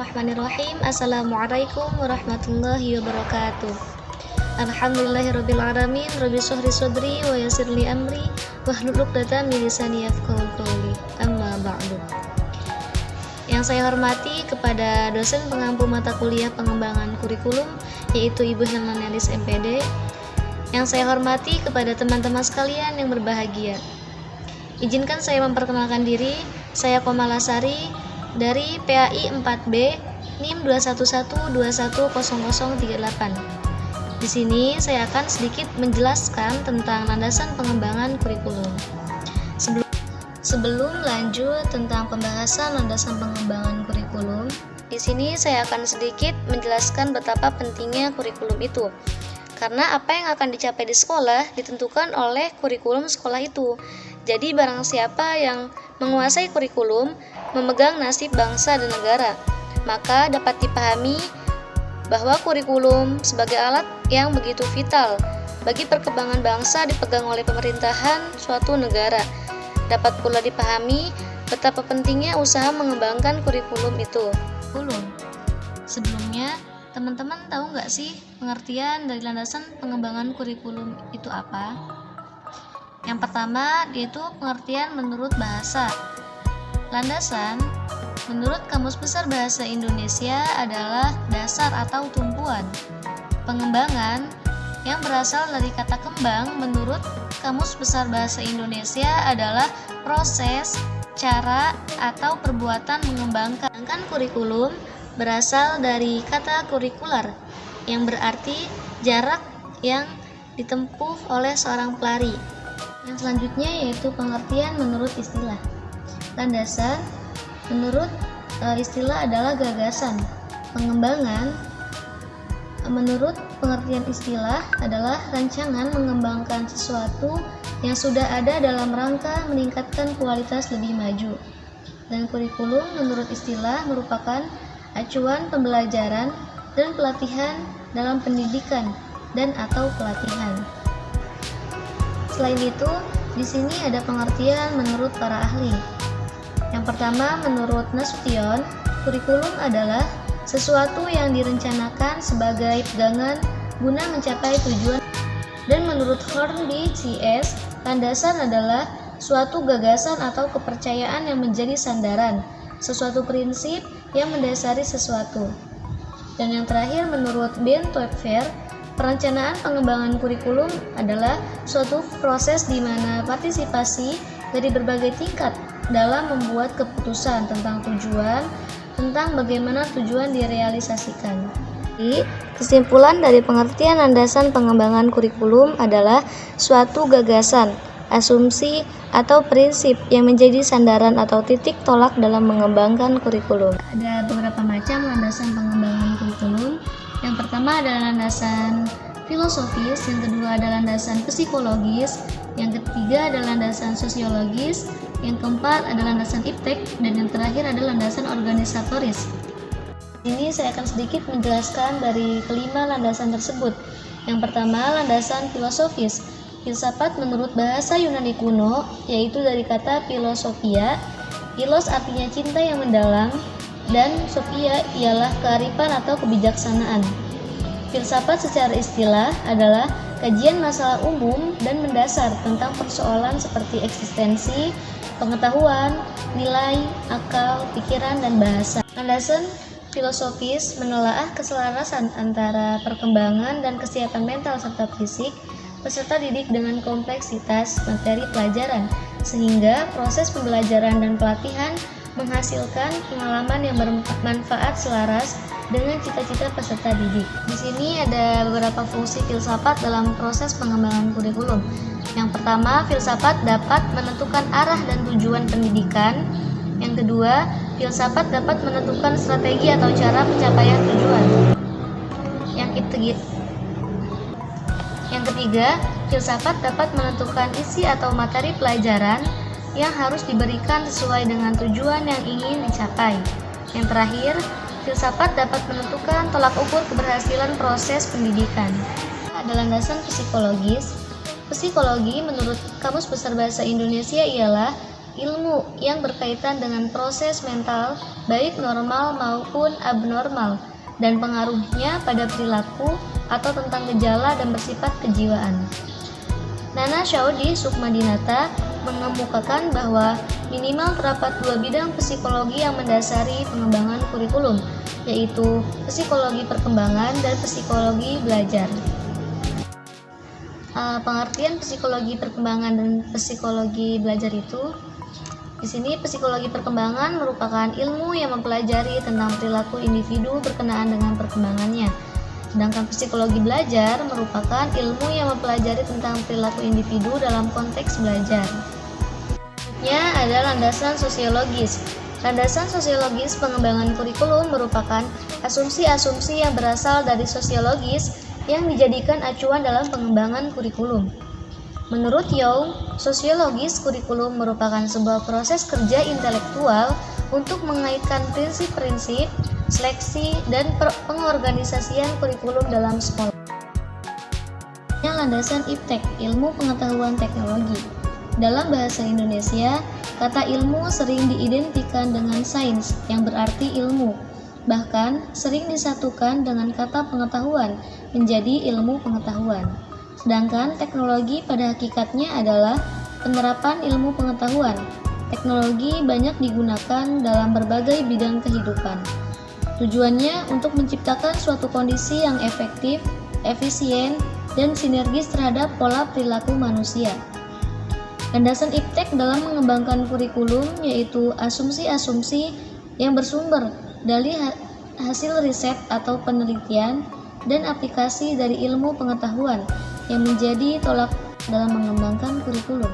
Bismillahirrahmanirrahim. Assalamualaikum warahmatullahi wabarakatuh. Alhamdulillahirrabbilalamin. Rabbi shrah sadri wa yassir li amri wahlul 'uqdatam min lisani yafqahu qawli. Amma ba'du. Yang saya hormati kepada dosen pengampu mata kuliah pengembangan kurikulum, yaitu Ibu Helmanelis MPD. Yang saya hormati kepada teman-teman sekalian yang berbahagia. Izinkan saya memperkenalkan diri. Saya Komalasari dari PAI 4B NIM 211210038. Di sini saya akan sedikit menjelaskan tentang landasan pengembangan kurikulum. Sebelum lanjut tentang pembahasan landasan pengembangan kurikulum, di sini saya akan sedikit menjelaskan betapa pentingnya kurikulum itu. Karena apa yang akan dicapai di sekolah ditentukan oleh kurikulum sekolah itu. Jadi barang siapa yang menguasai kurikulum memegang nasib bangsa dan negara, maka dapat dipahami bahwa kurikulum sebagai alat yang begitu vital bagi perkembangan bangsa dipegang oleh pemerintahan suatu negara. Dapat pula dipahami betapa pentingnya usaha mengembangkan kurikulum itu. Sebelumnya, teman-teman tahu nggak sih pengertian dari landasan pengembangan kurikulum itu apa? Yang pertama, yaitu pengertian menurut bahasa. Landasan, menurut Kamus Besar Bahasa Indonesia adalah dasar atau tumpuan. Pengembangan, yang berasal dari kata kembang, menurut Kamus Besar Bahasa Indonesia adalah proses, cara, atau perbuatan mengembangkan. Sedangkan kurikulum berasal dari kata kurikular, yang berarti jarak yang ditempuh oleh seorang pelari. Yang selanjutnya yaitu pengertian menurut istilah. Landasan menurut istilah adalah gagasan. Pengembangan menurut pengertian istilah adalah rancangan mengembangkan sesuatu yang sudah ada dalam rangka meningkatkan kualitas lebih maju. Dan kurikulum menurut istilah merupakan acuan pembelajaran dan pelatihan dalam pendidikan dan atau pelatihan. Selain itu, di sini ada pengertian menurut para ahli. Yang pertama, menurut Nasution, kurikulum adalah sesuatu yang direncanakan sebagai pegangan guna mencapai tujuan. Dan menurut Hornby CS, landasan adalah suatu gagasan atau kepercayaan yang menjadi sandaran, sesuatu prinsip yang mendasari sesuatu. Dan yang terakhir, menurut Ben Toepfer, perencanaan pengembangan kurikulum adalah suatu proses di mana partisipasi dari berbagai tingkat dalam membuat keputusan tentang tujuan, tentang bagaimana tujuan direalisasikan. Jadi, kesimpulan dari pengertian landasan pengembangan kurikulum adalah suatu gagasan, asumsi, atau prinsip yang menjadi sandaran atau titik tolak dalam mengembangkan kurikulum. Ada beberapa macam landasan pengembangan kurikulum. Yang pertama adalah landasan filosofis, yang kedua adalah landasan psikologis, yang ketiga adalah landasan sosiologis, yang keempat adalah landasan iptek, dan yang terakhir adalah landasan organisatoris. Ini saya akan sedikit menjelaskan dari kelima landasan tersebut. Yang pertama, landasan filosofis. Filsafat menurut bahasa Yunani kuno, yaitu dari kata philosophia. Philos artinya cinta yang mendalam, dan sophia ialah kearifan atau kebijaksanaan. Filsafat secara istilah adalah kajian masalah umum dan mendasar tentang persoalan seperti eksistensi, pengetahuan, nilai, akal, pikiran, dan bahasa. Landasan filosofis menelaah keselarasan antara perkembangan dan kesiapan mental serta fisik peserta didik dengan kompleksitas materi pelajaran, sehingga proses pembelajaran dan pelatihan menghasilkan pengalaman yang bermanfaat selaras dengan cita-cita peserta didik. Di sini ada beberapa fungsi filsafat dalam proses pengembangan kurikulum. Yang pertama, filsafat dapat menentukan arah dan tujuan pendidikan. Yang kedua, filsafat dapat menentukan strategi atau cara pencapaian tujuan. Yang ketiga, filsafat dapat menentukan isi atau materi pelajaran yang harus diberikan sesuai dengan tujuan yang ingin dicapai. Yang terakhir, filsafat dapat menentukan tolak ukur keberhasilan proses pendidikan. Ada landasan psikologis. Psikologi menurut Kamus Besar Bahasa Indonesia ialah ilmu yang berkaitan dengan proses mental, baik normal maupun abnormal, dan pengaruhnya pada perilaku atau tentang gejala dan bersifat kejiwaan. Nana Syaudi Sukmadinata mengemukakan bahwa minimal terdapat 2 bidang psikologi yang mendasari pengembangan kurikulum, yaitu psikologi perkembangan dan psikologi belajar. Pengertian psikologi perkembangan dan psikologi belajar itu, di sini psikologi perkembangan merupakan ilmu yang mempelajari tentang perilaku individu berkenaan dengan perkembangannya. Sedangkan psikologi belajar merupakan ilmu yang mempelajari tentang perilaku individu dalam konteks belajar. Selanjutnya ada landasan sosiologis. Landasan sosiologis pengembangan kurikulum merupakan asumsi-asumsi yang berasal dari sosiologis yang dijadikan acuan dalam pengembangan kurikulum. Menurut Young, sosiologis kurikulum merupakan sebuah proses kerja intelektual untuk mengaitkan prinsip-prinsip, seleksi, dan pengorganisasian kurikulum dalam sekolah. Landasan IPTEK, ilmu pengetahuan teknologi. Dalam bahasa Indonesia, kata ilmu sering diidentikan dengan sains, yang berarti ilmu. Bahkan, sering disatukan dengan kata pengetahuan, menjadi ilmu pengetahuan. Sedangkan teknologi pada hakikatnya adalah penerapan ilmu pengetahuan. Teknologi banyak digunakan dalam berbagai bidang kehidupan. Tujuannya untuk menciptakan suatu kondisi yang efektif, efisien, dan sinergis terhadap pola perilaku manusia. Landasan IPTEK dalam mengembangkan kurikulum yaitu asumsi-asumsi yang bersumber dari hasil riset atau penelitian dan aplikasi dari ilmu pengetahuan yang menjadi tolak dalam mengembangkan kurikulum.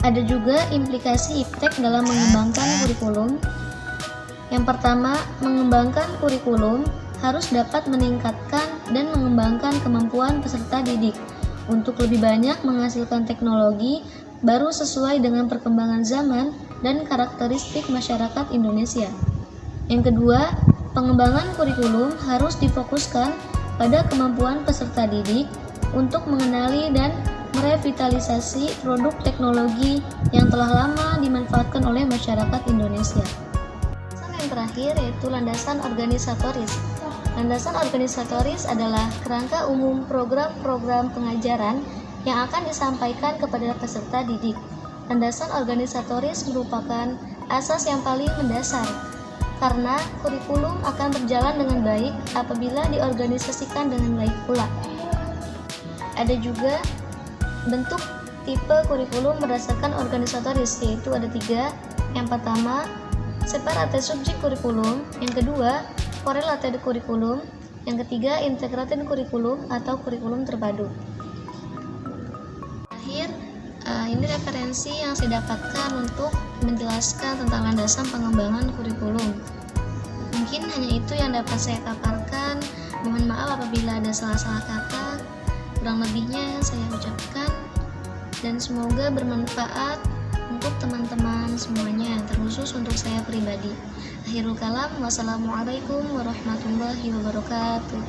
Ada juga implikasi IPTEK dalam mengembangkan kurikulum. Yang pertama, mengembangkan kurikulum harus dapat meningkatkan dan mengembangkan kemampuan peserta didik untuk lebih banyak menghasilkan teknologi baru sesuai dengan perkembangan zaman dan karakteristik masyarakat Indonesia. Yang kedua, pengembangan kurikulum harus difokuskan pada kemampuan peserta didik untuk mengenali dan merevitalisasi produk teknologi yang telah lama dimanfaatkan oleh masyarakat Indonesia. Yang terakhir yaitu landasan organisatoris. Landasan organisatoris adalah kerangka umum program-program pengajaran yang akan disampaikan kepada peserta didik. Landasan organisatoris merupakan asas yang paling mendasar, karena kurikulum akan berjalan dengan baik apabila diorganisasikan dengan baik pula. Ada juga bentuk tipe kurikulum berdasarkan organisatoris, yaitu ada 3. Yang pertama, separate subjek kurikulum. Yang kedua, korelated kurikulum. Yang ketiga, integrated kurikulum atau kurikulum terpadu. Ini referensi yang saya dapatkan untuk menjelaskan tentang landasan pengembangan kurikulum. Mungkin hanya itu yang dapat saya paparkan. Mohon maaf apabila ada salah-salah kata. Kurang lebihnya saya ucapkan, dan semoga bermanfaat untuk teman-teman semuanya, terkhusus untuk saya pribadi. Akhirul kalam, wassalamualaikum warahmatullahi wabarakatuh.